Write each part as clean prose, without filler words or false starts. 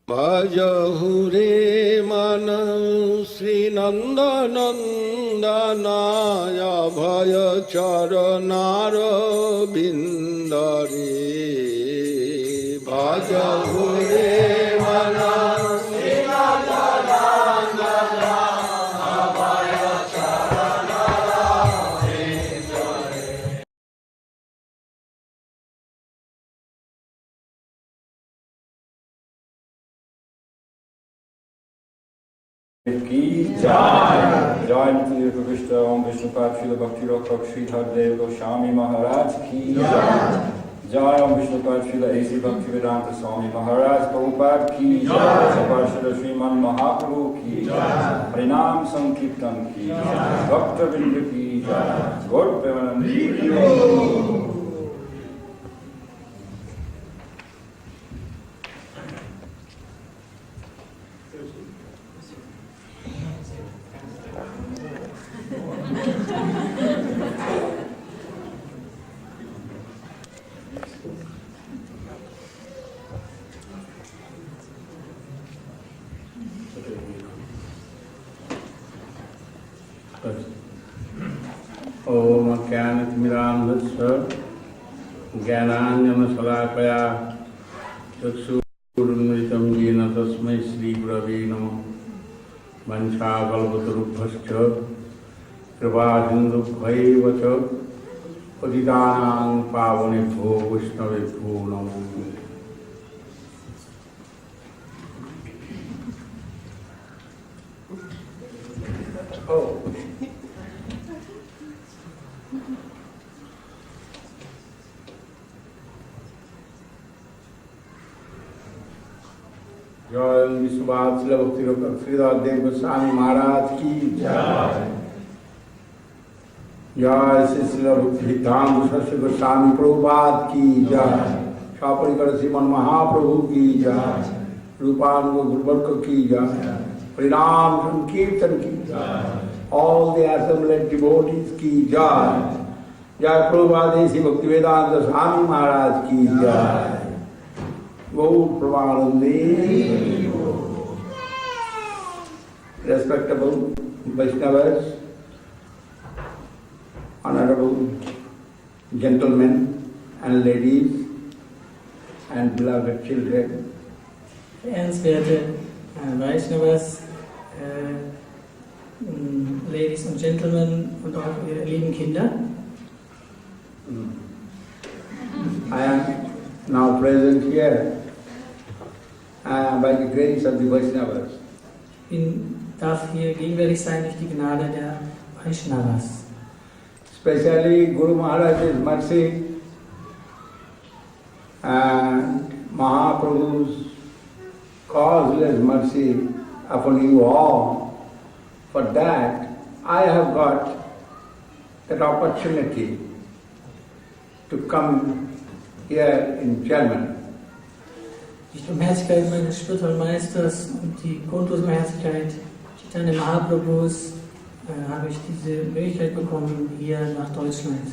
Bhajahure manam Sri Nanda Nandanaya Bhaya Charanara Bindare Bhajahure manam Sri Nanda Nandanaya Bhaya Charanara Bindare. की जय जय नित्य प्रविष्ट ओम विष्णुपाद श्रील भक्ति रक्षक श्रीधर देव गोस्वामी महाराज की जय जय ओम विष्णुपाद श्रील ऐसी भक्ति वेदांत स्वामी महाराज प्रभुपाद की जय पार्षद श्रीमन महाप्रभु की जय हरिनाम संकीर्तन की जय भक्त वृंद की जय गौर प्रेमानंद की ओम ज्ञानतिमिरान्धस्य ज्ञानाञ्जनशलाकया चक्षुरुन्मिलितं येन तस्मै श्रीगुरवे नमः। वंशाकल्पतरुभ्यश्च कृपासिन्धुभ्यैव च पतितानां पावनेभ्यो वैष्णवेभ्यो नमो नमः। जय विश्वनाथ श्रील भक्ति रक्षक श्रीधर देव गोस्वामी महाराज की जय जय श्री श्रील भक्ति सिद्धांत सरस्वती गोस्वामी प्रभुपाद की जय सपरिकर श्रीमन महाप्रभु की जय रूपानुग गुरुवर्ग की जय हरिनाम संकीर्तन की जय ऑल द assembled devotees की जय जय प्रभुपाद श्री भक्ति वेदांत स्वामी महाराज की जय Gaur Pramanande. Respectable Vaishnavas, honorable gentlemen and ladies and beloved children. Verehrenswerte Vaishnavas, Ladies und Gentlemen und auch ihre lieben Kinder. I am now present here by the grace of the Vaishnavas. Darf hier gegenwärtig sein durch die Gnade der Vaishnavas. Especially Guru Maharaj's mercy and Mahaprabhu's causeless mercy upon you all. For that, I have got that opportunity to come here in Germany. Durch die Barmherzigkeit meines spirituellen Meisters und die grundlose Barmherzigkeit Chaitanya Mahaprabhus habe ich diese Möglichkeit bekommen, hier nach Deutschland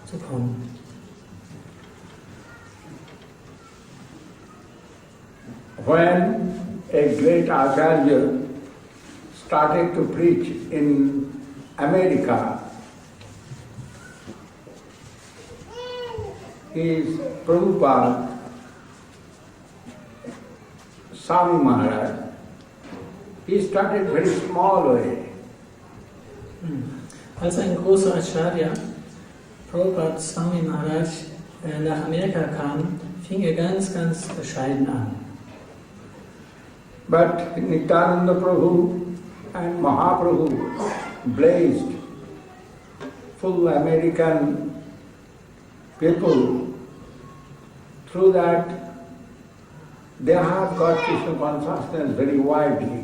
zu kommen. When a great Acharya started to preach in America, his Prabhupada, Swami Maharaj, he started very small way. Als ein großer Acharya, Prabhupada Swami Maharaj, nach Amerika kam, fing er ganz bescheiden an. But Nityananda Prabhu and Mahaprabhu blazed full American people. Through that, they have got Krishna consciousness very widely.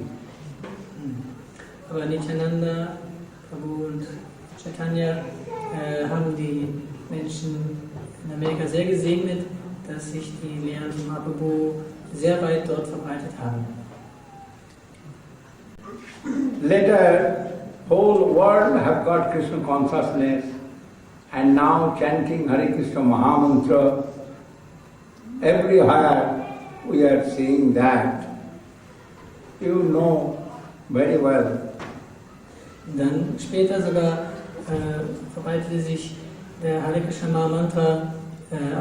Aber Nityananda, Prabhu und Chaitanya haben die Menschen in Amerika sehr gesegnet, dass sich die Lehren von Mahaprabhu sehr weit dort verbreitet haben. Later, whole world have got Krishna consciousness, and now chanting Hare Krishna Mahamantra, everywhere we are seeing that you know very well. Dann später sogar verbreitete sich der Hare Krishna Mantra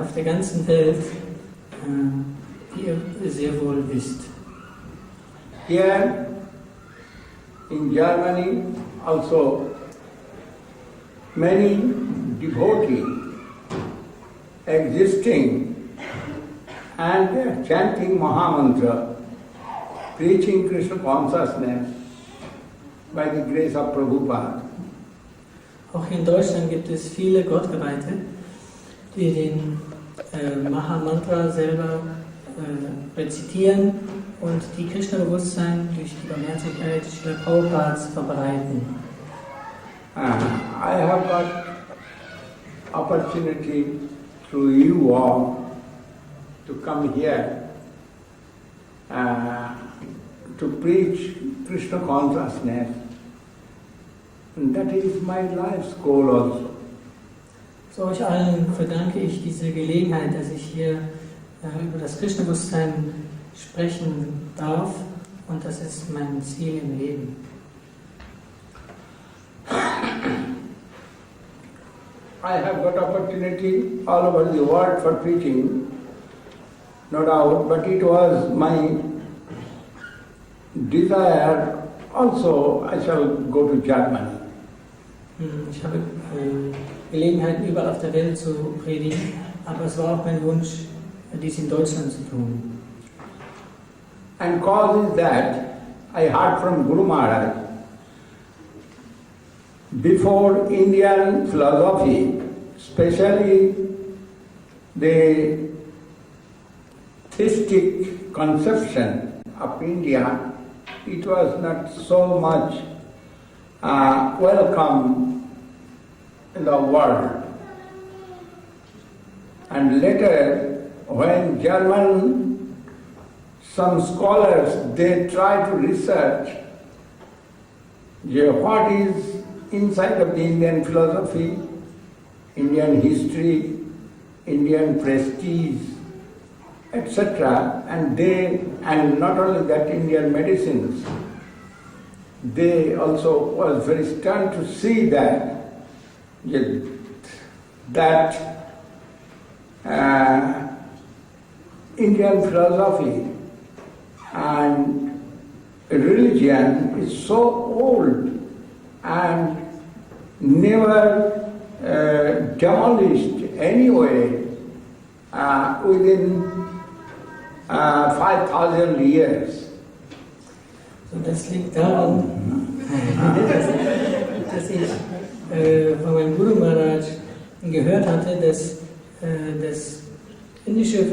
auf der ganzen Welt, wie ihr sehr wohl wisst. Here in Germany also many devotees existing and they are chanting Mahamantra, preaching Krishna consciousness by the grace of Prabhupada. Auch hier in Deutschland gibt es viele Gottgeweihte, die den Mahamantra selber rezitieren und die Krishna-Bewusstsein durch die Barmherzigkeit Srila Prabhupads verbreiten. I have got opportunity through you all to come here to preach Krishna consciousness, and that is my life's goal also. So euch allen verdanke ich diese Gelegenheit, dass ich hier über das Krishna-Bewusstsein sprechen darf, und das ist mein Ziel im Leben. I have got opportunity all over the world for preaching, no doubt, but it was my desire also I shall go to Germany. Ich habe Gelegenheiten überall auf der Welt zu predigen, aber es war auch mein Wunsch, dies in Deutschland zu tun. And cause is that I heard from Guru Maharaj, before Indian philosophy, especially the theistic conception of India, it was not so much welcome in the world. And later, when German, some scholars, they try to research what is inside of the Indian philosophy, Indian history, Indian prestige, etc. And not only that, Indian medicines. They also was very stunned to see that Indian philosophy and religion is so old and never demolished anyway within 5,000 years. So, das liegt daran, dass ich von meinem Guru Maharaj gehört hatte, dass das indische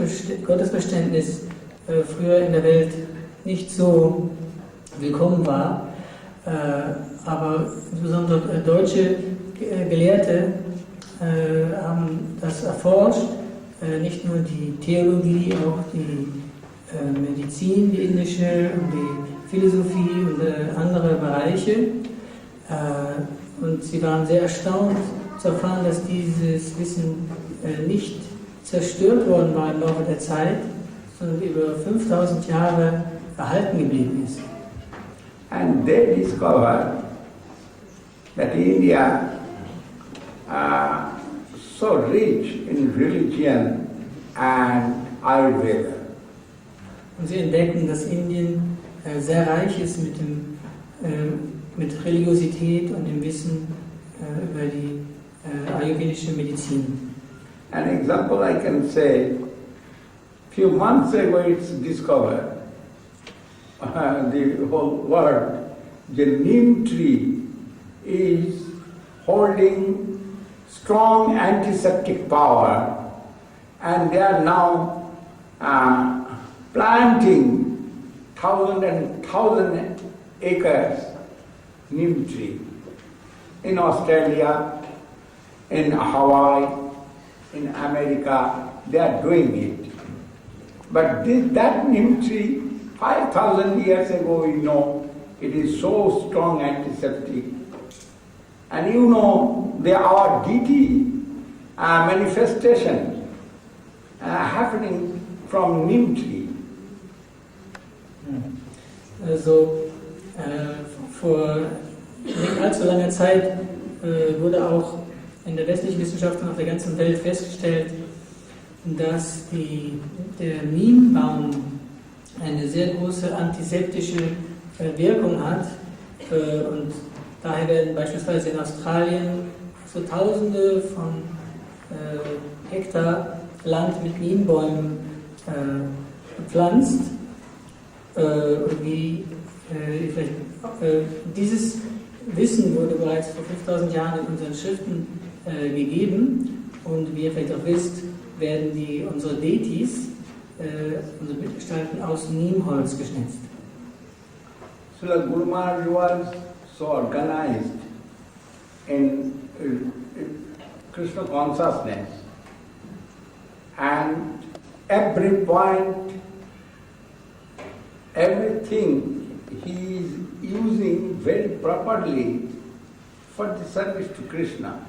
Gottesverständnis früher in der Welt nicht so willkommen war, aber insbesondere deutsche Gelehrte haben das erforscht, nicht nur die Theologie, auch die Medizin, die indische, und die Philosophie und andere Bereiche. Und sie waren sehr erstaunt zu erfahren, dass dieses Wissen nicht zerstört worden war im Laufe der Zeit, sondern über 5000 Jahre erhalten geblieben ist. And they discovered that India so rich in religion and Ayurveda. Und sie entdeckten, dass Indien sehr reich ist mit Religiosität und dem Wissen über die ayurvedische Medizin. An example I can say, few months ago it's discovered, the whole world, the neem tree is holding strong antiseptic power, and they are now planting 1,000 and 1,000 acres neem tree in Australia, in Hawaii, in America. They are doing it. But that neem tree, 5,000 years ago, we know, it is so strong antiseptic. And you know, our deity manifestation happening from neem tree. Also vor nicht allzu langer Zeit wurde auch in der westlichen Wissenschaft und auf der ganzen Welt festgestellt, dass der Nienbaum eine sehr große antiseptische Wirkung hat. Und daher werden beispielsweise in Australien so Tausende von Hektar Land mit Nienbäumen gepflanzt. Dieses Wissen wurde bereits vor 5000 Jahren in unseren Schriften gegeben, und wie ihr vielleicht auch wisst, werden unsere Deities, unsere Bildgestalten aus Nienholz geschnitzt. Srila Guru Maharaj was so organized in Krishna consciousness, and every point, everything he is using very properly for the service to Krishna.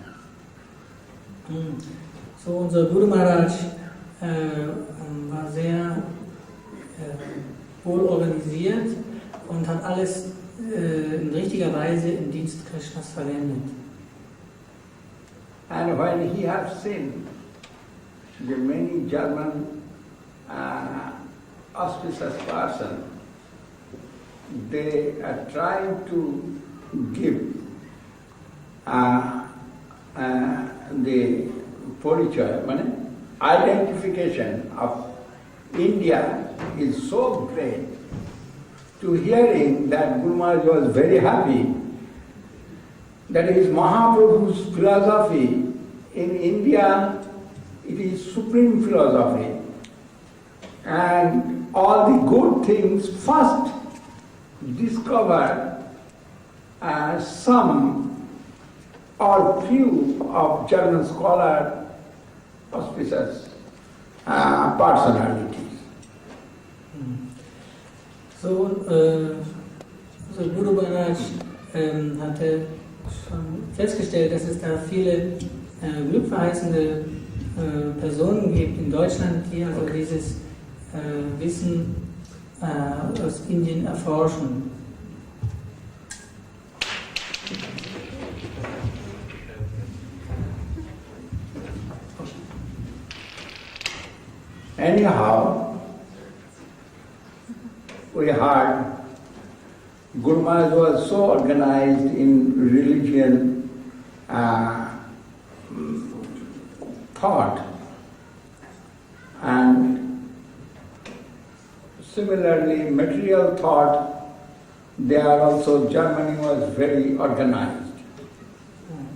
So unser Guru Maharaj war sehr wohl organisiert und hat alles in richtiger Weise im Dienst Krishnas verwendet. And when he has seen the many German auspicious persons, they are trying to give the porichaya, identification of India is so great. To hearing that Guru Maharaj was very happy that his Mahaprabhu's philosophy in India, it is supreme philosophy, and all the good things first discover some or few of German scholar auspicious personalities. So Guru Maharaj hatte schon festgestellt, dass es da viele glückverheißende Personen gibt in Deutschland, die also dieses Wissen aus Indien erforschen. Anyhow, we heard Guru Maharaj was so organized in religion thought, and similarly material thought, there also Germany was very organized.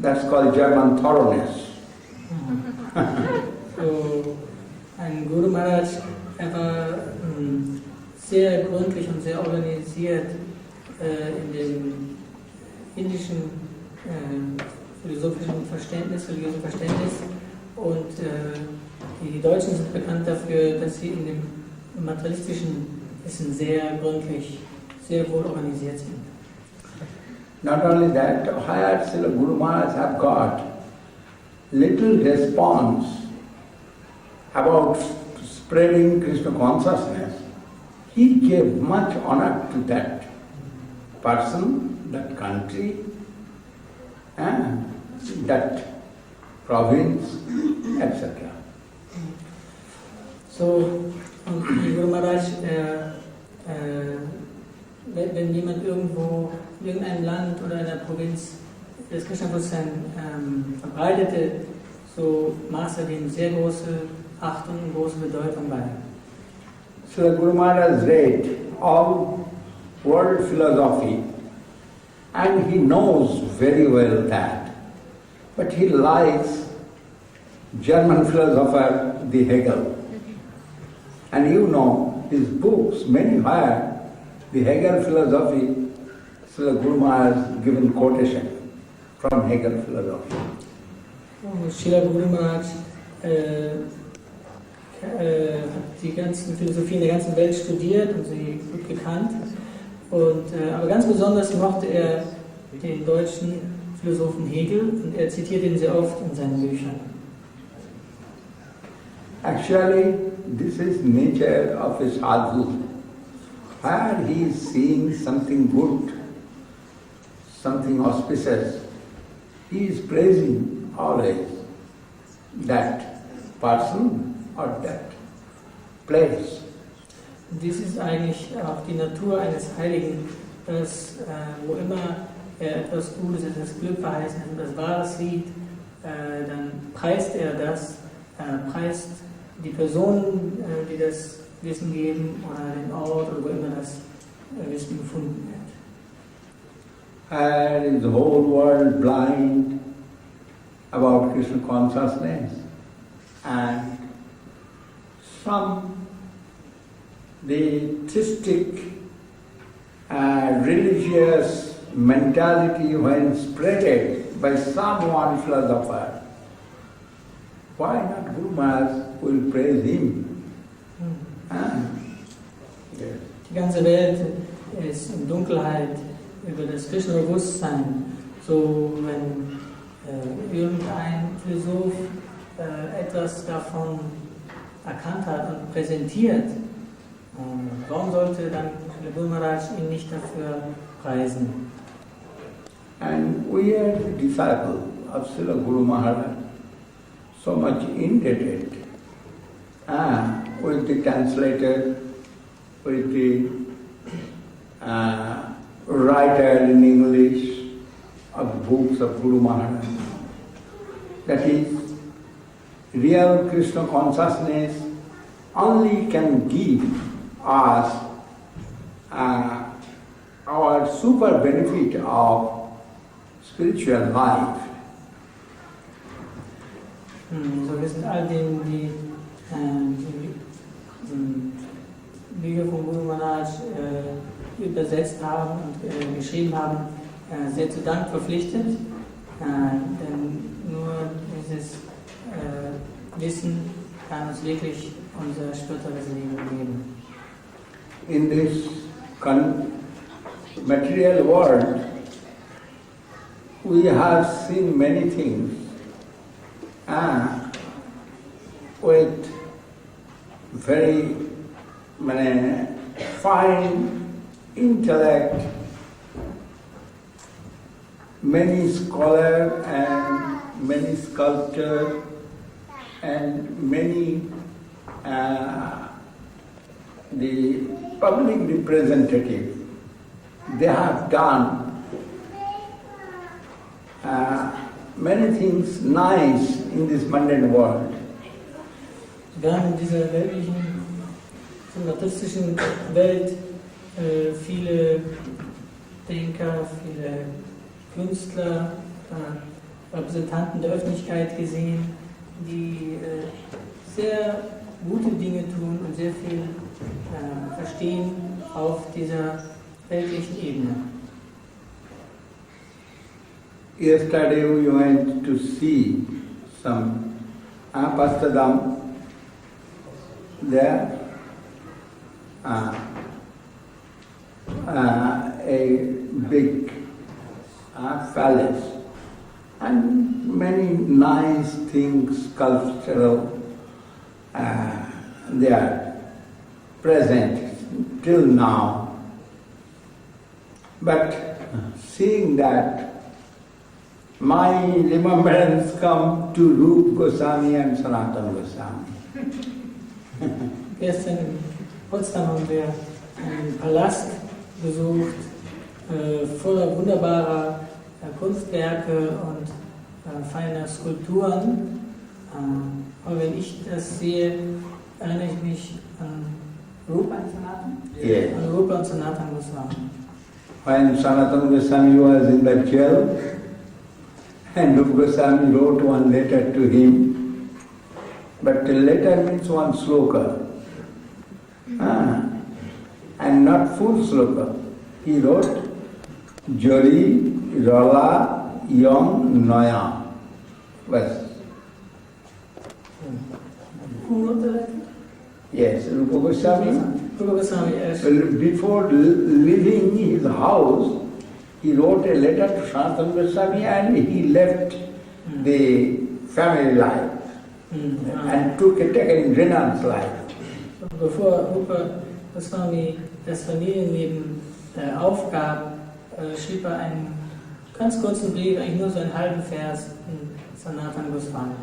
That's called German thoroughness. So, ein Guru Maharaj, war sehr gründlich und sehr organisiert in dem indischen philosophischen Verständnis, religiösen Verständnis, und die Deutschen sind bekannt dafür, dass sie in dem materialistischen Wissen sehr gründlich, sehr wohl organisiert sind. Not only that, where Srila Guru Maharaj have got little response about spreading Krishna consciousness, he gave much honor to that person, that country, and that province, etc. So, Guru Maharaj, wenn jemand irgendwo, in irgendeinem Land oder einer Provinz das Krishna-Bewusstsein verbreitete, so maß er dem sehr große Achtung und große Bedeutung bei. So Guru Maharaj read all world philosophy, and he knows very well that. But he likes German philosopher, the Hegel. And you know his books, many where the Hegel philosophy, Srila Guru Maharaj given quotation from Hegel philosophy. Srila Guru Maharaj hat die ganzen Philosophien der ganzen Welt studiert und sie gut gekannt. Aber ganz besonders mochte er den deutschen Philosophen Hegel, und er zitiert ihn sehr oft in seinen Büchern. Actually, this is nature of a sadhu. where he is seeing something good, something auspicious, he is praising always that person or that place. Dies ist eigentlich auch die Natur eines Heiligen, dass wo immer er etwas Gutes, etwas Glück verheißen, etwas Wahres sieht, dann preist er das, preist die Personen, die das Wissen geben, oder den Ort, oder wo immer das Wissen gefunden wird. And is the whole world blind about Krishna consciousness, and some the theistic religious mentality when spreaded by some one philosopher, why not Guru Maharaj will praise him? Yes. Die ganze Welt ist in Dunkelheit über das Krishna-Bewusstsein. So, wenn irgendein Philosoph etwas davon erkannt hat und präsentiert, warum sollte dann Guru Maharaj ihn nicht dafür preisen? And we are the disciples of Srila Guru Maharaj, so much indebted with the translator, with the writer in English of books of Guru Maharaj. That is, real Krishna consciousness only can give us our super benefit of spiritual life. So wir sind all denen, die Bücher von Guru Maharaj übersetzt haben und geschrieben haben, sehr zu Dank verpflichtet, denn nur dieses Wissen kann uns wirklich unser spirituelles Leben geben. In this material world, we have seen many things with very fine intellect, many scholars and many sculptors and many the public representative. They have done many things nice in this mundane world. Wir haben in dieser weltlichen, sympathistischen Welt viele Denker, viele Künstler, Repräsentanten der Öffentlichkeit gesehen, die sehr gute Dinge tun und sehr viel verstehen auf dieser weltlichen Ebene. Yesterday we went to see some Pastadam there, a big palace, and many nice things, sculptural, they are present till now. But seeing that, my remembrance come to Rupa Goswami and Sanatana Goswami. Gestern in Potsdam haben wir einen Palast besucht, voller wunderbarer Kunstwerke und feiner Skulpturen. Aber wenn ich das sehe, erinnere ich mich an Rupa und Sanatana? Yes. An Rupa und Sanatana Goswami. When Sanatana Goswami was in the jail, and Rupa Goswami wrote one letter to him, but the letter means one sloka, and not full sloka. He wrote, Jari Rala Yom Noya. Bas. Who wrote the letter? Yes, Rupa Goswami. Rupa Goswami, yes. Before leaving his house, he wrote a letter to Sanatana Goswami and he left the family life and took a renounced life. Bevor Rupa Goswami das Familienleben aufgab, schrieb er einen ganz kurzen Brief, eigentlich nur so einen halben Vers in Sanatana Goswami.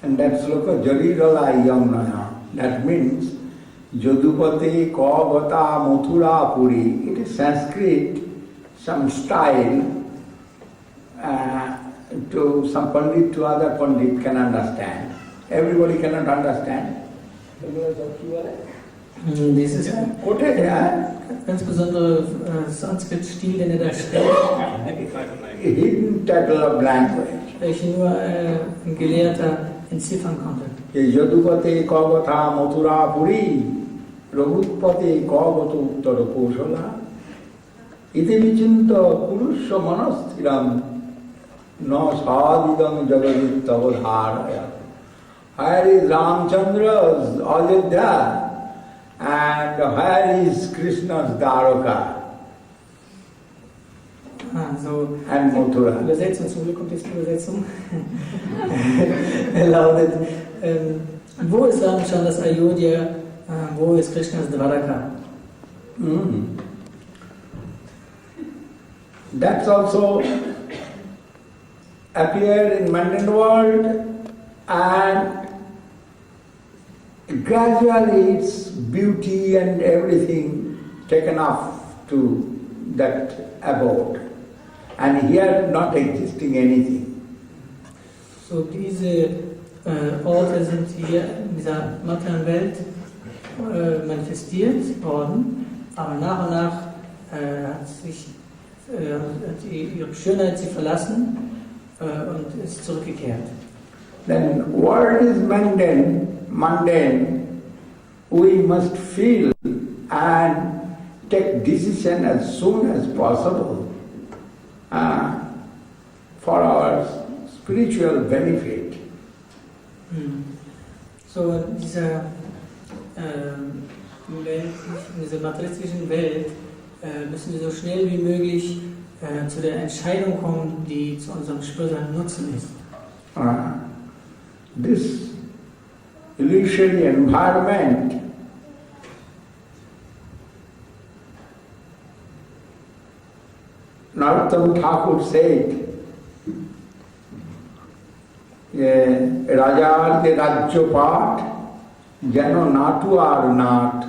And that's loka Jarirala Yamnaya. That means Jadupate Kavata Mathura Puri. It is Sanskrit, some style to some Pandit to other Pandit can understand. Everybody cannot understand. Das ist ein ganz besonderer Sanskrit-Stil, den da stellt. Hidden title of language. Welche nur ein Gelehrter entziffern konnte. Yadupate Kavata Mathura Puri. Raghupate Kavata Uttara Kosala. Iti vichinta purusha manasthiram na sadidam jagadit avadharaya. Here is Ramchandra's Ayodhya and here is Krishna's Dwaraka and Mathura. Übersetzung, zum Glück kommt jetzt die Übersetzung. Lautet, wo ist Ramchandras Ayodhya, wo ist Krishnas Dwaraka? That's also appeared in mundane world, and gradually its beauty and everything taken off to that abode, and here not existing anything. So diese Orte sind hier in dieser materiellen Welt manifestiert worden, aber nach und nach hat ihre Schönheit sie verlassen und ist zurückgekehrt. Then world is mundane, we must feel and take decision as soon as possible for our spiritual benefit. So in dieser materialistischen Welt müssen wir so schnell wie möglich zu der Entscheidung kommen, die zu unserem spirituellen Nutzen ist. This illusory environment Narottam Thakur said, Rajar de Rajya Path, Jano Natu ar Nat,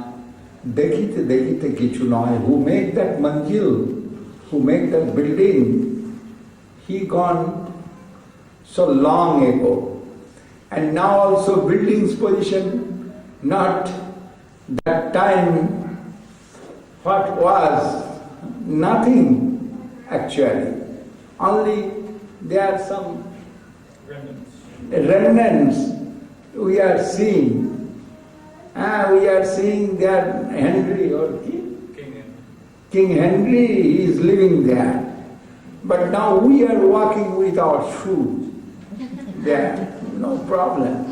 Dekite Dekite Kichu Noy, who made that manjil, who made that building, he gone so long ago. And now also building's position, not that time, what was, nothing actually. Only there are some remnants we are seeing. We are seeing there Henry or King Henry, he is living there. But now we are walking with our shoes there. No problem.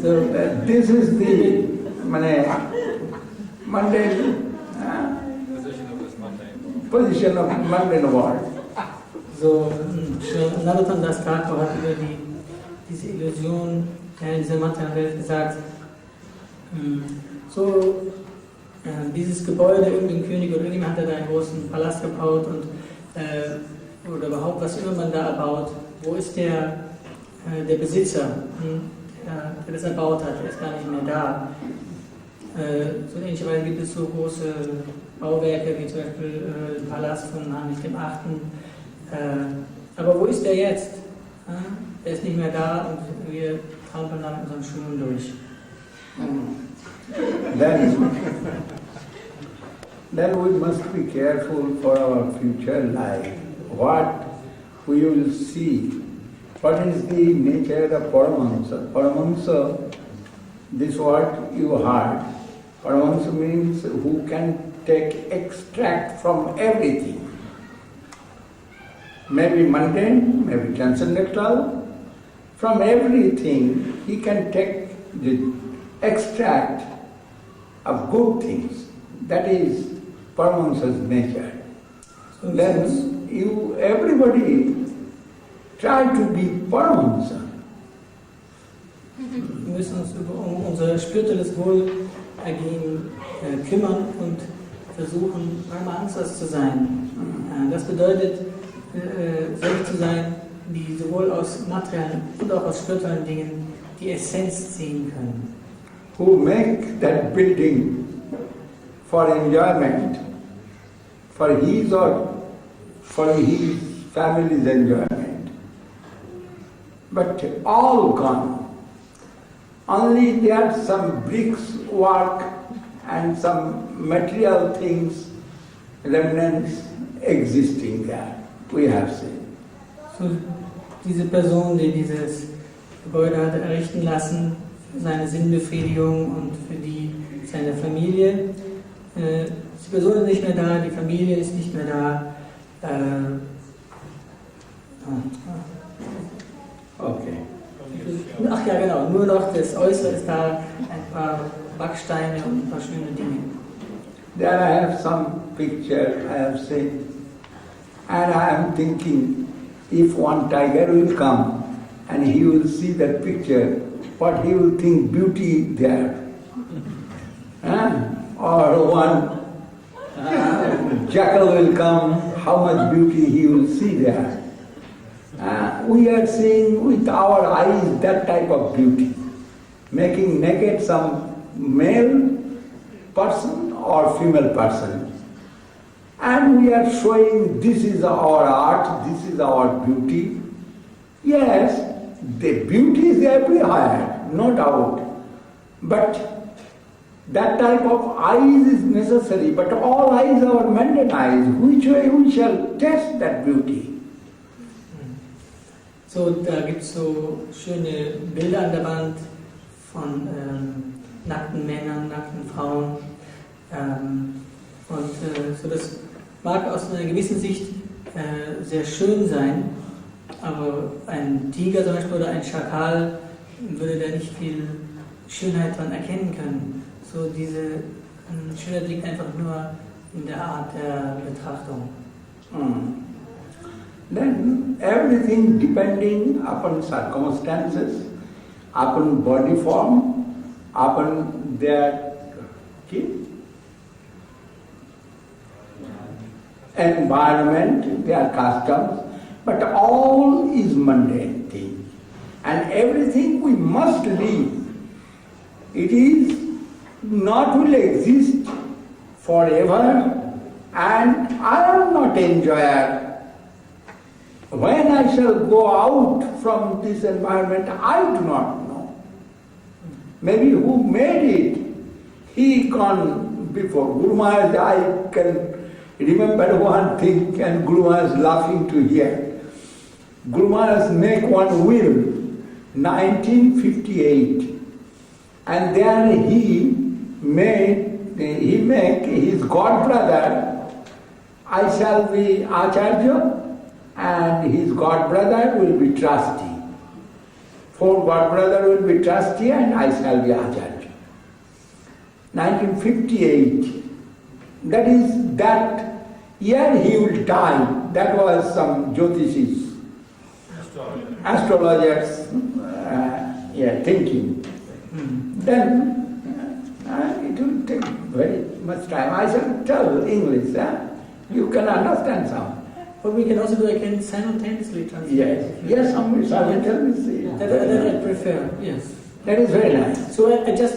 So this is the mundane position of mundane world. So Narottam Das Thakur hat über diese Illusion in dieser materiellen Welt gesagt, dieses Gebäude, irgendein König oder irgendjemand hat da einen großen Palast gebaut und oder überhaupt was immer man da erbaut. Wo ist der Besitzer, der das erbaut hat? Der ist gar nicht mehr da. So ähnlicherweise gibt es so große Bauwerke wie zum Beispiel den Palast von Heinrich VIII. Aber wo ist der jetzt? Der ist nicht mehr da und wir trampeln da mit unseren Schuhen durch. Then we must be careful for our future life. What we will see. What is the nature of Paramahansa? Paramahansa, this what you heard. Paramahansa means who can take extract from everything. Maybe mundane, maybe transcendental. From everything he can take the extract of good things. That is Paramahansa's nature. So then everybody try to be Paramahansa. Wir müssen uns um unser spirituelles Wohlergehen kümmern und versuchen, brahmansas zu sein. Das bedeutet, solche zu sein, die sowohl aus materiellen und auch aus spirituellen Dingen die Essenz ziehen können. Who make that building for enjoyment, for his or for his family's enjoyment. But all gone. Only there are some bricks work and some material things, remnants existing there. We have seen. So, diese Person, die dieses Gebäude hat errichten lassen, für seine Sinnbefriedigung und für die seiner Familie. Die Person ist nicht mehr da, die Familie ist nicht mehr da. Okay. Ach ja, genau, nur noch das Äußere ist da, ein paar Backsteine und ein paar schöne Dinge. There I have some picture I have seen, and I am thinking, if one tiger will come and he will see that picture, what he will think beauty there. Or one jackal will come, how much beauty he will see there. We are seeing with our eyes that type of beauty, making naked some male person or female person. And we are showing this is our art, this is our beauty. Yes, the beauty is everywhere, no doubt. But that type of eyes is necessary, but all eyes are mended eyes. Which way we shall test that beauty? So, da gibt es so schöne Bilder an der Wand von nackten Männern, nackten Frauen. So das mag aus einer gewissen Sicht sehr schön sein, aber ein Tiger zum Beispiel oder ein Schakal würde da nicht viel Schönheit dran erkennen können. So diese Schönheit liegt einfach nur in der Art der Betrachtung. Then everything depending upon circumstances, upon body form, upon their environment, their customs, but all is mundane thing. And everything we must leave. It is not will exist forever, and I am not enjoyer. When I shall go out from this environment, I do not know. Maybe who made it, he gone before. Guru Maharaj, I can remember one thing, and Guru Maharaj is laughing to hear. Guru Maharaj make one will, 1958, and then he make his god brother, I shall be Acharya, and his god brother will be trustee. Four god brother will be trustee and I shall be Acharya. 1958, that is that year he will die. That was some Jyotishis, astrologers thinking. Then it will take very much time. I shall tell English, you can understand some. But we can also do, I can simultaneously translate. Yes, simultaneously. That I prefer, yes. That is very nice. So I just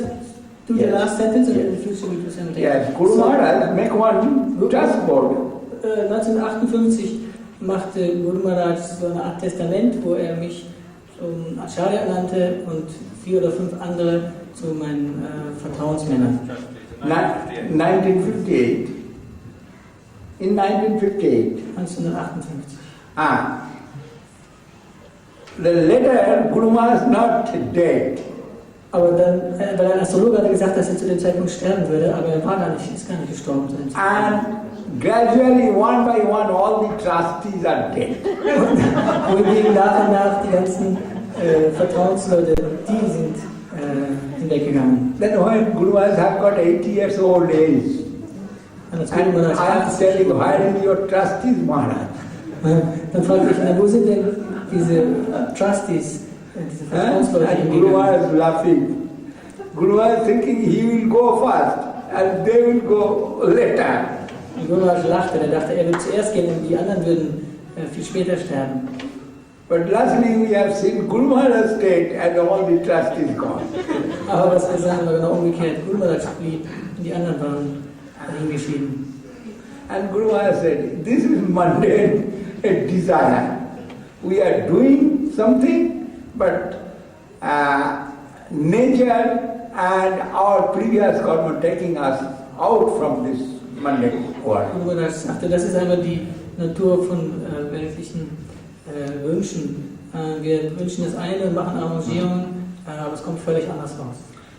do the last sentence and in the future we do simultaneously. Yes, Guru Maharaj make one trust board. 1958 machte Guru Maharaj so eine Art Testament, wo er mich zum Acharya ernannte und 4 oder 5 andere zu meinen Vertrauensmännern. 1958. In 1958. 1958. The later Guru Maharaj is not dead. Aber dann, weil ein Astrologe hatte gesagt, dass er zu dem Zeitpunkt sterben würde, aber er war gar nicht, ist gar nicht gestorben. And gradually, one by one, all the trustees are dead. Und gegen nach und nach die ganzen Vertrauensleute, die sind hinweggegangen. Then when Guru Maharaj have got 80 years old age, and I am telling, where is your trustees, Maharaj? Dann fragte ich, wo sind denn diese Trustees, diese Vertrauensleute And ihm Guru gegenüber. was laughing. Guru was thinking he will go first and they will go later. Und Guru Maharaj lachte, er dachte, er wird zuerst gehen und die anderen würden viel später sterben. But lastly we have seen Guru Maharaj stayed and all the trust is gone. Aber was wir sagen, war genau umgekehrt. Guru Maharaj blieb und die anderen waren dahingeschieden. And Guru Maharaj said, this is mundane desire. We are doing something, but nature and our previous karma taking us out from this mundane world. Guru Maharaj sagte, das ist einfach die Natur von weltlichen Wünschen. Wir wünschen das eine und machen Arrangierungen, aber es kommt völlig anders raus.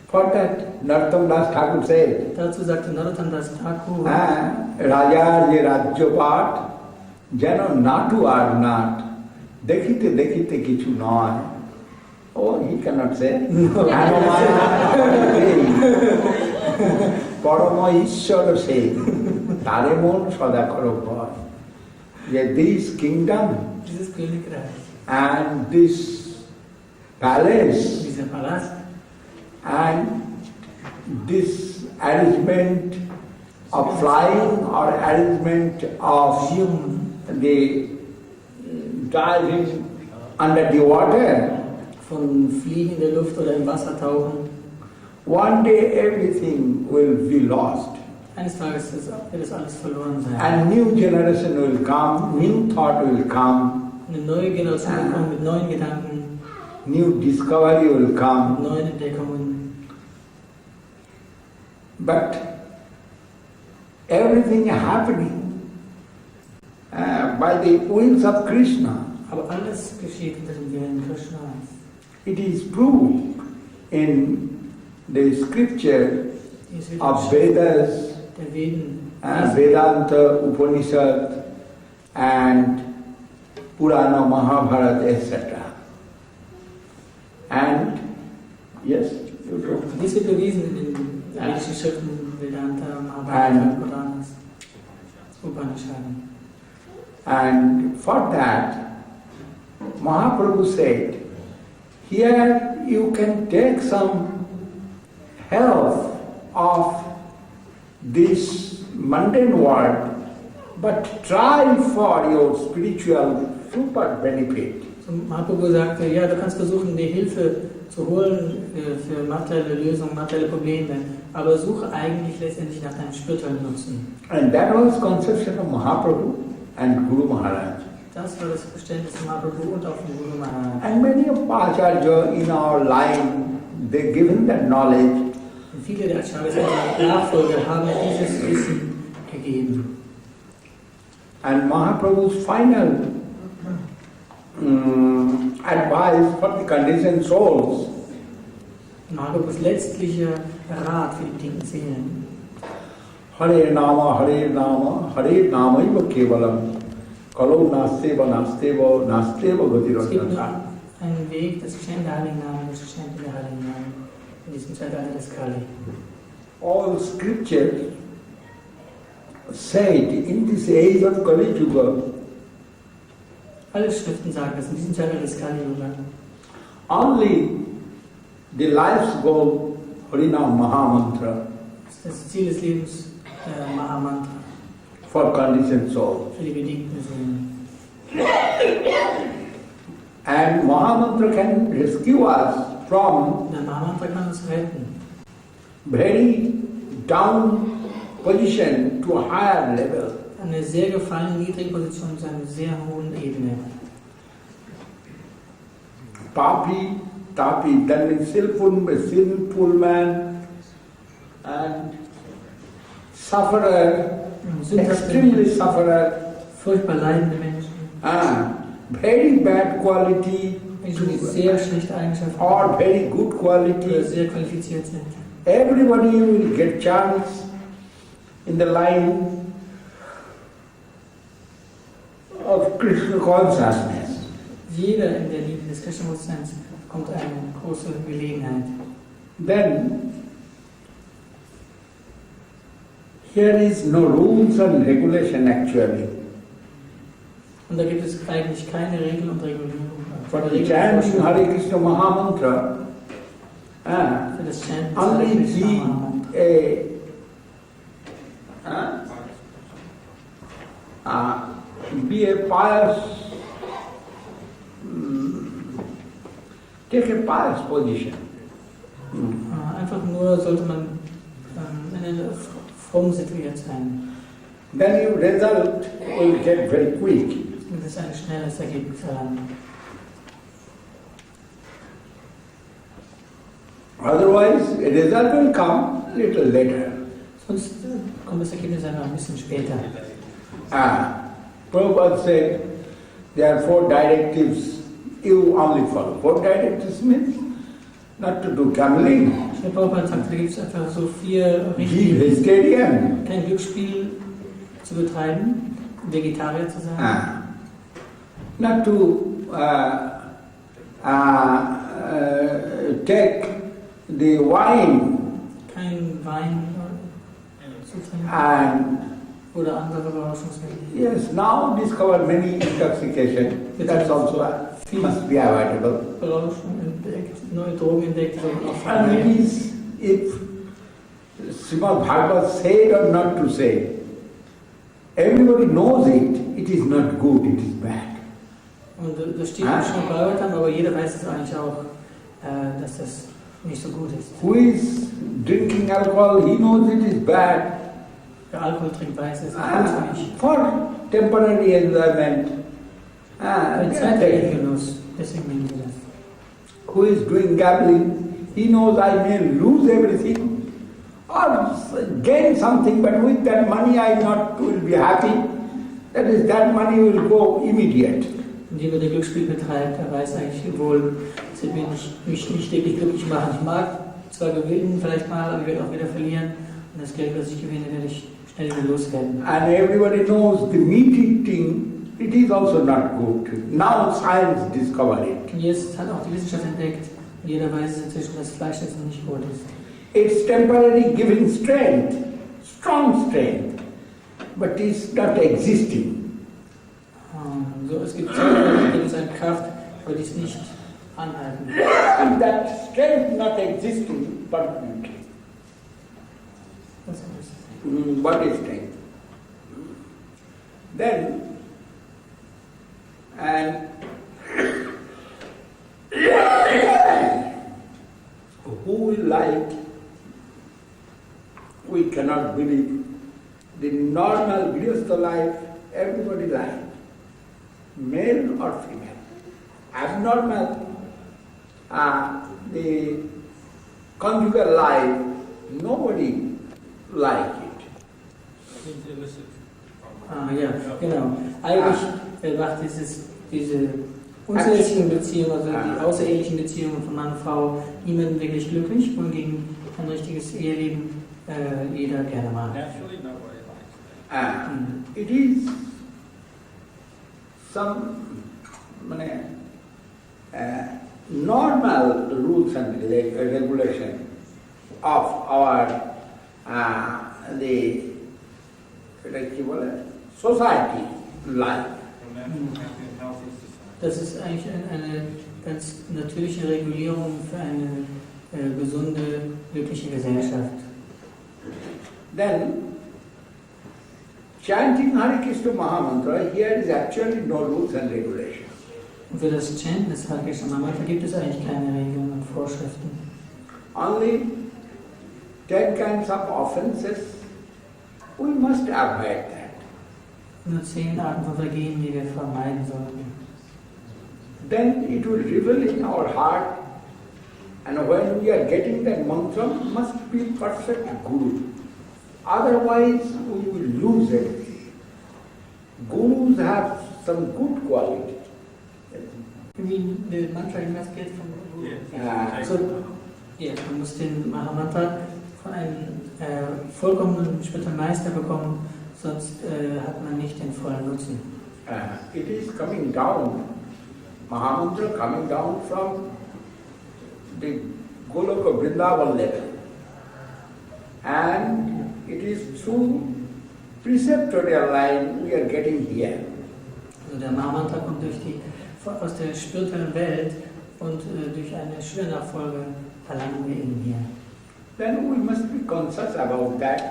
For that, Narottam Das Thakur said, Dazu sagte Narottam Das Thakur, Rajar je Rajyapat, jeno natu ar nat, dekhite dekhite kichu noy. Oh, he cannot say. Parama Ishwara say, tare mon sada karo bhoy. Yeah, this kingdom dieses Königreich, and this palace dieser Palast and this arrangement of flying or arrangement of the diving under the water, von Fliegen in der Luft oder im Wasser tauchen. one day everything will be lost. Eines Tages wird das alles verloren sein. And new generation will come, new thought will come, Eine neue Generation wird kommen mit neuen Gedanken, new discovery will mit come. neuen Entdeckungen. But everything happening by the wings of Krishna. Aber alles geschieht unter dem Willen Krishnas. It is proved in the scripture Dies wird of Vedas, der Veden, Vedanta, Upanishad, and Purana, Mahabharata, etc. And yes, you told me. dies wird bewiesen in den vedischen Schriften Vedanta, Mahabharata, Puranas, Upanishaden. And for that, Mahaprabhu said, here you can take some help of this mundane world, but try for your spiritual super benefit. So Mahaprabhu sagte, ja, du kannst versuchen, die Hilfe zu holen für materielle Lösungen, materielle Probleme, aber suche eigentlich letztendlich nach deinem spirituellen Nutzen. And that was conception of Mahaprabhu and Guru Maharaj. Das war das Verständnis von Mahaprabhu und auch von Guru Maharaj. And many of Acharya in our line, they given that knowledge. Und viele der Acharyas und Nachfolger haben dieses Wissen gegeben. And Mahaprabhu's final advice for the conditioned souls, Mahaprabhus letztlicher Rat für die dicken Seelen. Hare Nama, Hare Nama, Hare Nama iva kevalam, kalau nasteva, nasteva, nasteva Es gibt nur gatirajana. einen Weg, das Geschenk der Heiligen Namen, das Geschenk der Heiligen Namen, in diesem Zeitalter des Kali. All scriptures said in this age of Kali Yuga, Alle Schriften sagen, dass in diesem Zeitalter des Kali only the life's goal, Harinam Mahamantra, das Ziel des Lebens Mahamantra for conditioned souls. für die bedingten Seelen. And Mahamantra can rescue us from Der Mahamantra kann uns retten. very down position to a higher level. Eine sehr gefallene, niedrige Position zu einer sehr hohen Ebene. Papi, Tapi, that means sinful man, and sufferer, extremely sufferer, Furchtbar leidende Menschen, very bad quality Menschen, die sehr schlechte Eigenschaften or very good oder quality. sehr qualifiziert sind. Everybody will get chance in the line of Krishna consciousness. Jeder in der Liebe des Krishna-Bewusstseins bekommt eine große Gelegenheit. Then here is no rules and regulation actually. Und da gibt es eigentlich keine Regeln und Regulierung. For the chanting Hare Krishna Mahamantra, für das Chanten des only Hare Krishna Mahamantra. be a pious, take a pious position. Einfach nur sollte man fromm situiert sein. Then your result will get very quick. Und das ein schnelles Ergebnis erlangen. Otherwise, a result will come little later. Sonst kommt das Ergebnis einfach ein bisschen später. Prabhupada said, there are 4 directives you only follow. 4 directives means not to do gambling, Der Prabhupada sagt, da gibt es einfach so 4 be Richtlinien. vegetarian, Kein Glücksspiel zu betreiben, Vegetarier zu sein, not to take the wine kein Wein zu trinken and oder andere Berauschungsmittel. yes, now discover many intoxication. That's also must be avoidable. Berauschung entdeckt, neue Drogen entdeckt, sollten auch And it vermeiden. is, if Srimad Bhagavad said or not to say, everybody knows it, it is not good, it is bad. Und das steht nicht schon bei Bhagavatam, aber jeder weiß es eigentlich auch, dass das nicht so gut ist. Who is drinking alcohol, he knows it is bad. Wer Alkohol trinkt, weiß es gut nicht. For temporary enjoyment. Ein zeitweiliger Genuss, deswegen nehmen wir das. Who is doing gambling, he knows I may lose everything or gain something, but with that money I not will be happy. That is, that money will go immediate. Indem er der Glücksspiel betreibt, er weiß eigentlich wohl, es wird mich nicht wirklich glücklich machen. Ich mag zwar gewinnen, vielleicht mal, aber ich werde auch wieder verlieren. Und das Geld, was ich gewinne, werde ich schnell wieder loswerden. And everybody knows the meat eating, it is also not good. Now science discovered it. Und jetzt hat auch die Wissenschaft entdeckt, und jeder weiß inzwischen, dass Fleisch jetzt nicht gut ist. It's temporarily giving strength, strong strength, but it's not existing. So, es gibt eine Kraft, aber die ist nicht anhalten. And that strength not existing permanently. Das ist What is strength? Then, and who will like, we cannot believe, the normal Grihastha life, everybody like, male or female. Abnormal, the conjugal life, nobody like it. Ja, genau. Eigentlich macht diese unzulässigen Beziehungen, also die außerehelichen Beziehungen von Mann und Frau, niemanden wirklich glücklich, wohingegen ein richtiges Eheleben jeder gerne mag. It is some normal rules and regulation of our the society life. Das ist eigentlich eine ganz natürliche Regulierung für eine gesunde, glückliche Gesellschaft. Then, chanting Hare Krishna Mahamantra, here is actually no rules and regulations. Und für das Chanten des Hare Krishna Mahamantra gibt es eigentlich keine Regeln und Vorschriften. Only 10 kinds of offenses, we must avoid that. Nur 10 Arten von Vergehen, die wir vermeiden sollten. Then it will revel in our heart, and when we are getting that mantra, must be perfect Guru. Otherwise, we will lose everything. Gurus have some good quality. You mean the mantra you must get from the Guru? So, ja, man muss den Mahamantra von einem vollkommenen spirituellen Meister bekommen, sonst hat man nicht den vollen Nutzen. It is coming down, Mahamantra coming down from the Goloka Vrindavan level. And it is through preceptorial line we are getting here. Also der Mahamantra kommt durch die aus der spirituellen Welt und durch eine Schülernachfolge erlangen wir ihn hier. Then we must be conscious about that.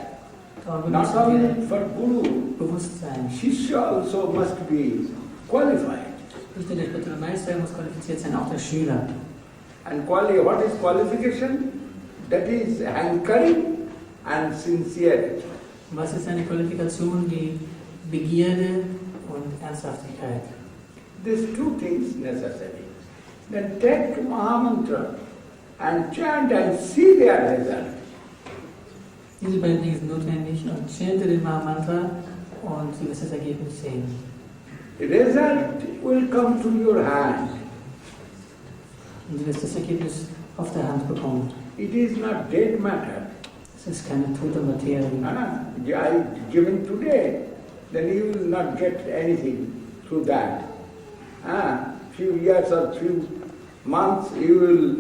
Darum Not müssen wir only for Guru, bewusst sein. Shishya also must be qualified. Nicht nur der spirituelle Meister muss qualifiziert sein, auch der Schüler. And what is qualification? That is hankering and sincerity. Und was ist eine Qualifikation? Die Begierde und Ernsthaftigkeit. These two things necessary. Then take Mahamantra and chant and see their result. Diese beiden Dinge sind notwendig und chante den Mahamantra und du wirst das Ergebnis sehen. The result will come to your hand. Und du wirst das Ergebnis auf der Hand bekommen. It is not dead matter. Es ist keine tote Materie. I given today, then you will not get anything through that. Few years or few months you will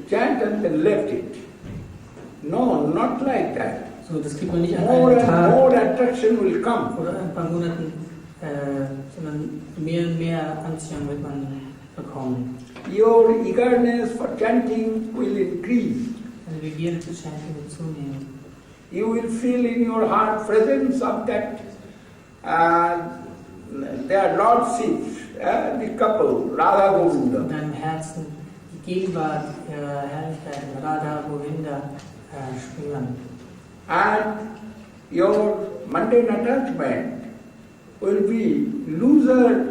chant and then left it. No, not like that. So, das kriegt man nicht an More einem and Tag more attraction will come. oder ein paar Monaten, sondern mehr und mehr Anziehung wird man bekommen. Your eagerness for chanting will increase. Eine Begierde zu chanten wird zunehmen. You will feel in your heart presence of that their lordship, the couple, Radha In Govinda. deinem Herzen die Gegenwart ihrer Herrlichkeit, Radha Govinda, spüren. And your mundane attachment will be looser,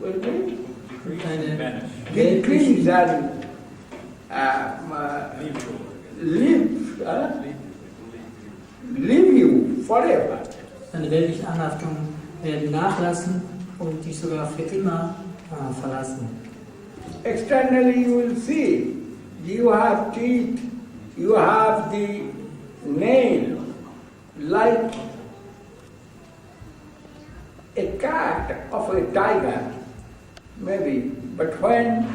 will be Deine decrease and leave you forever. Deine weltlichen Anhaftungen werden nachlassen und dich sogar für immer verlassen. Externally you will see, you have teeth, you have the nail like a cat of a tiger, maybe. But when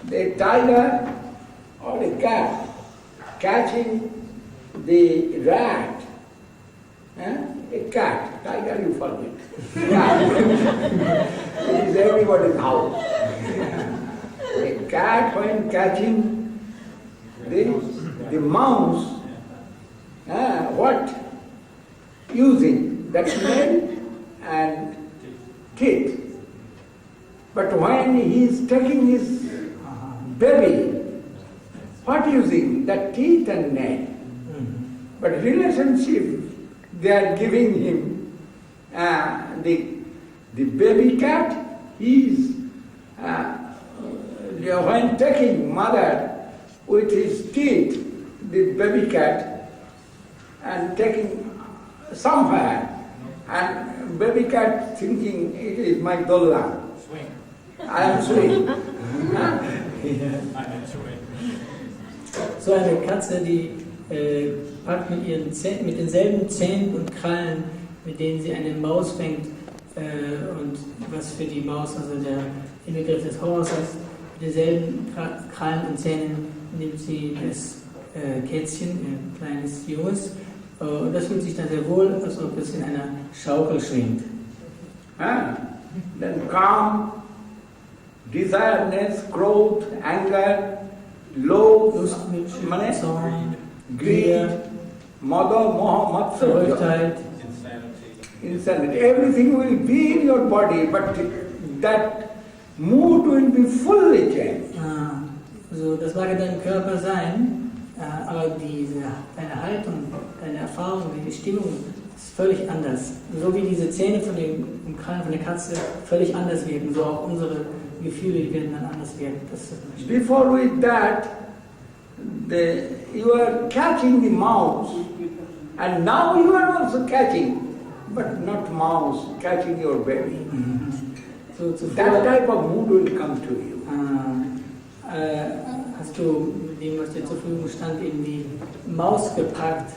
the tiger or the cat catching the rat, a cat, tiger you forget. It is everybody's house. A cat when catching the mouse, what? Using that nail and teeth. But when he is taking his baby, what using? That teeth and nail. But relationship, they are giving him the baby cat. He is when taking mother with his teeth, the baby cat, and taking somewhere, and baby cat thinking it is my dolla. Swing. I am swing. So eine Katze, die packt mit denselben Zähnen und Krallen, mit denen sie eine Maus fängt, und was für die Maus also der Inbegriff des Horrors ist, mit denselben Krallen und Zähnen nimmt sie das Kätzchen, ein kleines Junges, und das fühlt sich dann sehr wohl, als ob es in einer Schaukel schwingt. Then calm, desireness, growth, anger, love, money, Zorn, greed, Gier, mother, moha, matsarya, Verrücktheit, insanity. Everything will be in your body, but that mood will be fully changed. Also das mag in deinem Körper sein, aber deine Haltung, deine Erfahrung, die Stimmung ist völlig anders. So wie diese Zähne von dem Krallen von der Katze völlig anders wirken, so auch unsere Gefühle, die werden dann anders wirken. Before with that, you are catching the mouse, and now you are also catching, but not mouse, catching your baby. So, zuvor, That type of mood will come to you. Hast du mit dem, was dir zur Verfügung stand, in die Maus gepackt,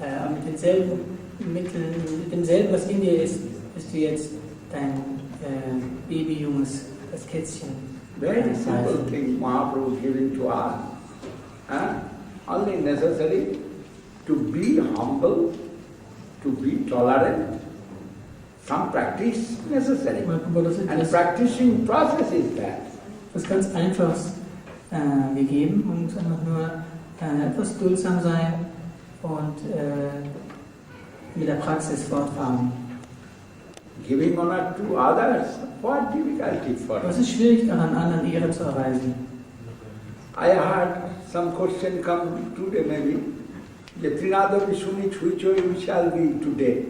aber mit denselben Mitteln, mit demselben, was in dir ist, bist du jetzt dein Babyjunges, das Kätzchen. Very simple thing Mahaprabhu is giving to us. Only necessary to be humble, to be tolerant, some practice necessary. Aber das ist And practicing process is that. was ganz Einfaches gegeben. Man muss einfach nur etwas duldsam sein und mit der Praxis fortfahren. Giving honor to others, what difficulty for Was us? ist schwierig daran, anderen Ehre zu erweisen? I had some question come today maybe. The Trinada Vishunit, which way we shall be today,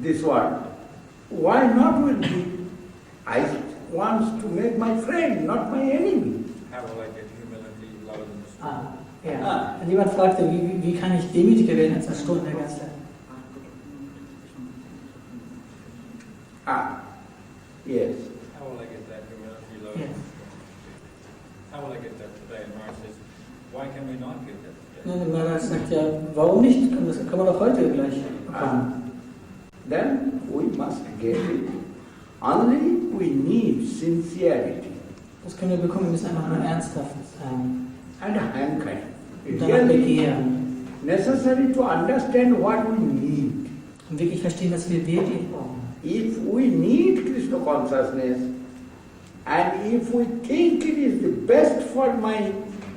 this one. Why not will be? I want to make my friend, not my enemy. How will I get humility, love, and Ja. Und jemand fragte, wie kann ich demütiger werden als der Sturm der Geister? Yes. how will I get that humility, love? Yes. How will I get that today? And Mara says, why can we not get that today? Und Maharaj sagt ja, warum nicht? Das kann man doch heute gleich bekommen. Then we must get it. Only we need sincerity Das können wir bekommen, wir müssen einfach nur ernsthaft sein. and hankering. Und It's danach really begehren. necessary to understand what we need. Und wirklich verstehen, dass wir wirklich brauchen. If we need Krishna consciousness and if we think it is the best for my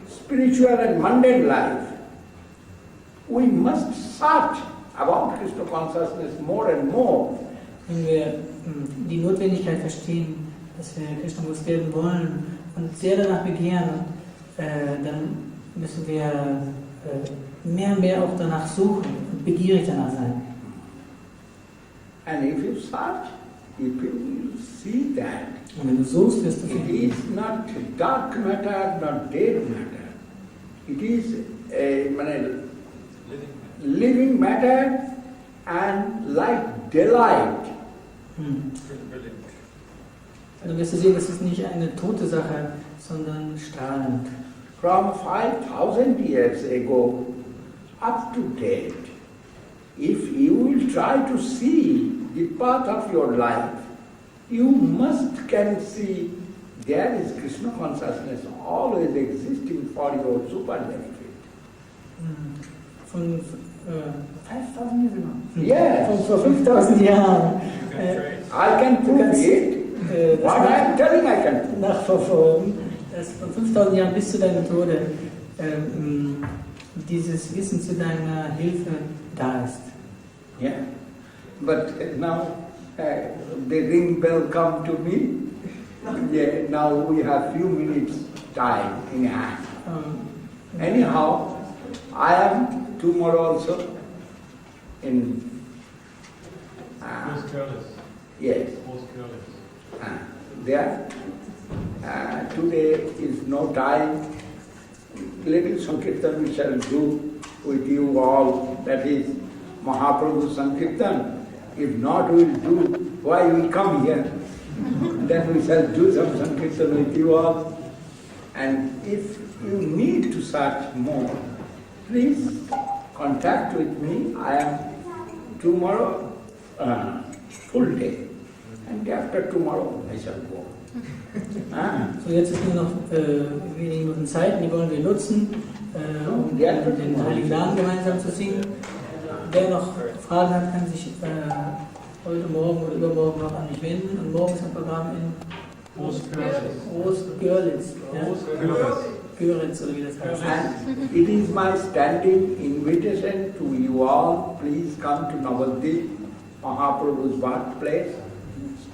spiritual and mundane life, we must search about Krishna consciousness more and more. Wenn wir die Notwendigkeit verstehen, dass wir Krishna bewusst werden wollen und sehr danach begehren, dann müssen wir mehr und mehr auch danach suchen und begierig danach sein. And if you search, if you see that Und wenn du suchst, wirst du it finden. is not dark matter, not dead matter. It is a living matter and like delight. Brilliant. Dann wirst du sehen, das ist nicht eine tote Sache, sondern strahlend. From 5,000 years ago up to date, if you will try to see the path of your life, you can see there is Krishna consciousness always existing for your super benefit. Von 5000 Jahren? Yes. Von vor 5000 Jahren. I can prove it. What I am telling I can prove. Nachverfolgen, dass von 5000 Jahren bis zu deinem Tode dieses Wissen zu deiner Hilfe da ist. Yeah. But now the ring bell come to me. Yeah, now we have few minutes time in hand. Anyhow, I am tomorrow also in yes. There. Today is no time. Little Sankirtan we shall do with you all. That is Mahaprabhu Sankirtan. If not, we will do. Why we come here? Then we shall do some Sankirtan with you all. And if you need to search more, please contact with me. I am tomorrow full day. And after tomorrow I shall go. So, jetzt ist nur noch wenige Minuten Zeit, die wollen wir nutzen, um den Heiligen Namen gemeinsam zu singen. Wer noch Fragen hat, kann sich heute Morgen oder übermorgen noch an mich wenden. Und morgen ist ein Programm in Groß-Görlitz. Ja? Göritz oder wie das heißt. And it is my standing invitation to you all. Please come to Navadvip, Mahaprabhu's birthplace.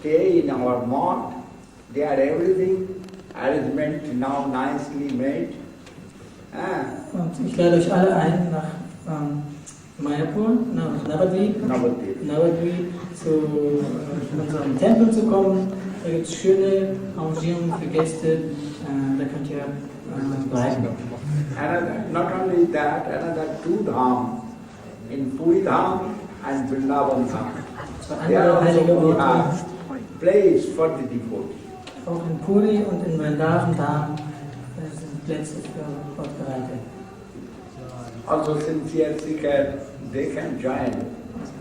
Stay in our mart. There everything arrangement now nicely made. Und ich lade euch alle ein, nach Mayapur, nach Navadvip, zu unserem Tempel zu kommen. Da gibt es schöne Arrangierungen für Gäste, da könnt ihr bleiben. Not only that, another two dham, in Puri Dham and Vrindavan Dham. There also we have place for the devotees. Auch in Puri und in Vrindavan Dham sind Plätze für Gott bereitet. Also sincere seeker, they can join with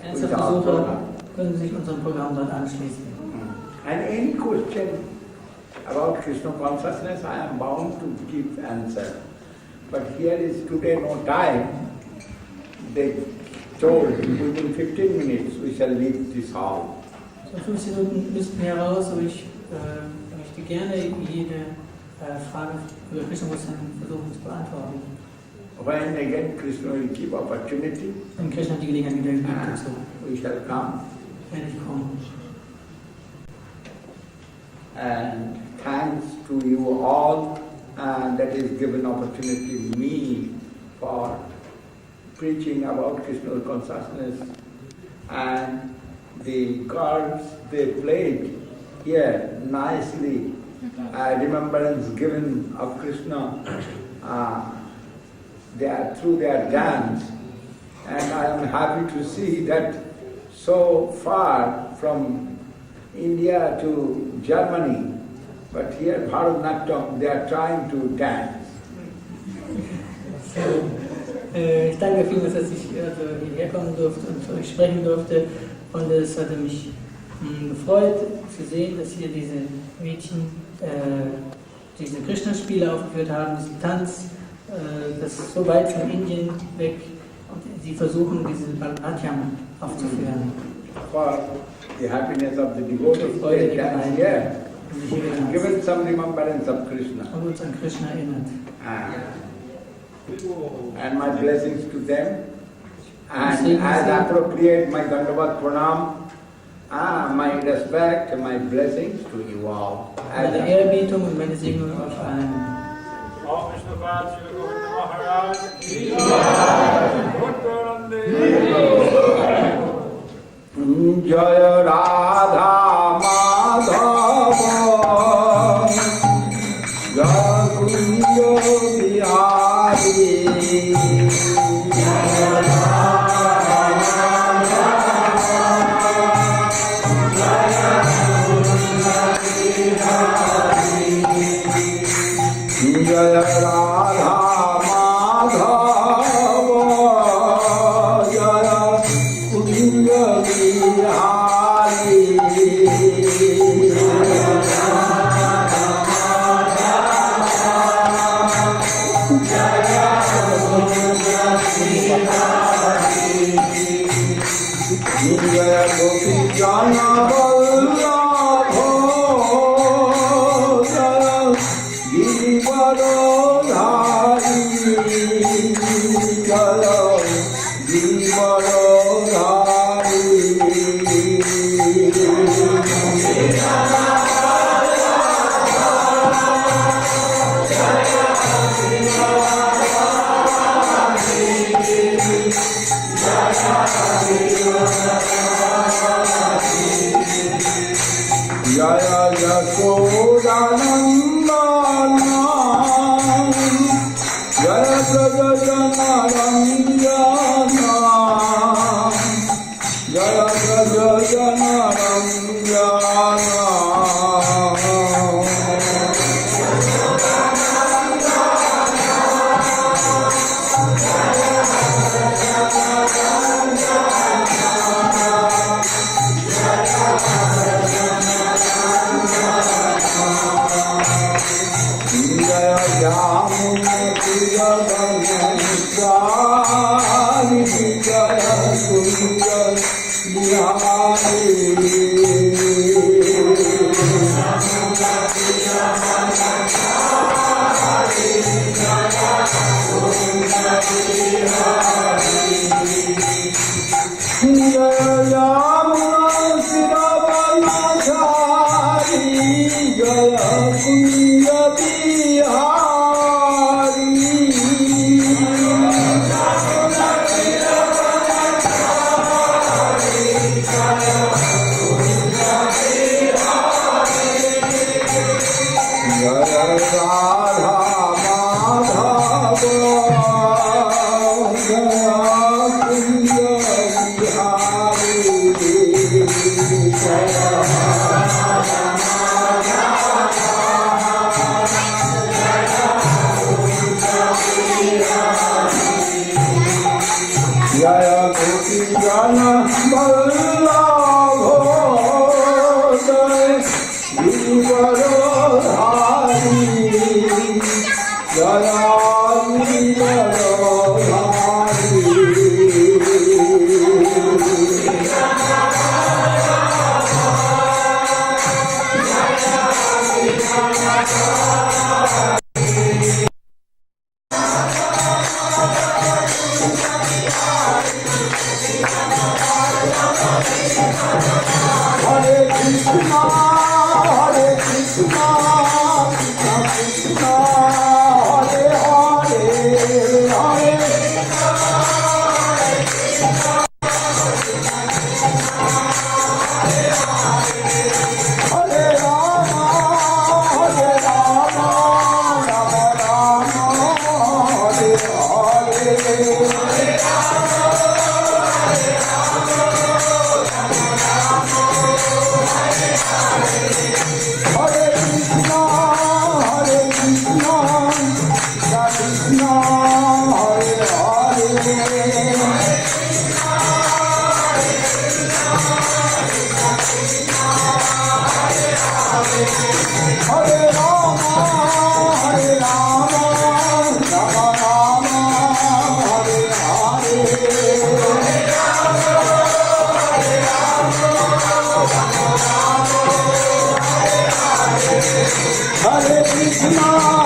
Ernsthafte our Besucher program. können sich unserem Programm dort anschließen. And any question about Krishna consciousness, I am bound to give answer. But here is today no time. They told within 15 minutes we shall leave this hall. In 5 Minuten müssten wir heraus, aber ich möchte gerne jede Frage über Krishna Consciousness versuchen zu beantworten. When again Krishna will give opportunity, Wenn Krishna die Gelegenheit wieder gibt dazu, we shall come. werde ich kommen. And thanks to you all that is given opportunity to me for preaching about Krishna consciousness. And the girls, they played here nicely. Remembrance given of Krishna through their dance. And I am happy to see that so far from India to Germany, but here Bharatanatyam, they are trying to dance. Ich danke vielmals, dass ich hierher kommen durfte und für euch sprechen durfte. Und es hatte mich gefreut zu sehen, dass hier diese Mädchen diese Krishna-Spiele aufgeführt haben, diesen Tanz, das ist so weit von Indien weg. Und sie versuchen, diesen Bharatanatyam aufzuführen. For the happiness of the devotees, they dance here. Given some remembrance of Krishna. Und uns an Krishna erinnert. And my blessings to them. And as appropriate, my Dandavat Pranam, my respect, my blessings to you all. Meine Ehrerbietung und meine Segnung euch allen. Srila Govinda Maharaja ki Jaya Radha Madhava Jaya Kunja Bihari Jaya Radha Jaya Kunja Bihari Jaya Radha Hare Krishna, Hare Krishna, Krishna Krishna, Hare Hare, Hare Hare Rama, Hare Rama, Rama Rama, Hare Hare. Hare Krishna, Hare Krishna, Krishna Krishna, Hare Hare. Hare Rama, Hare Rama, Rama Rama, Hare Hare. Hare Krishna,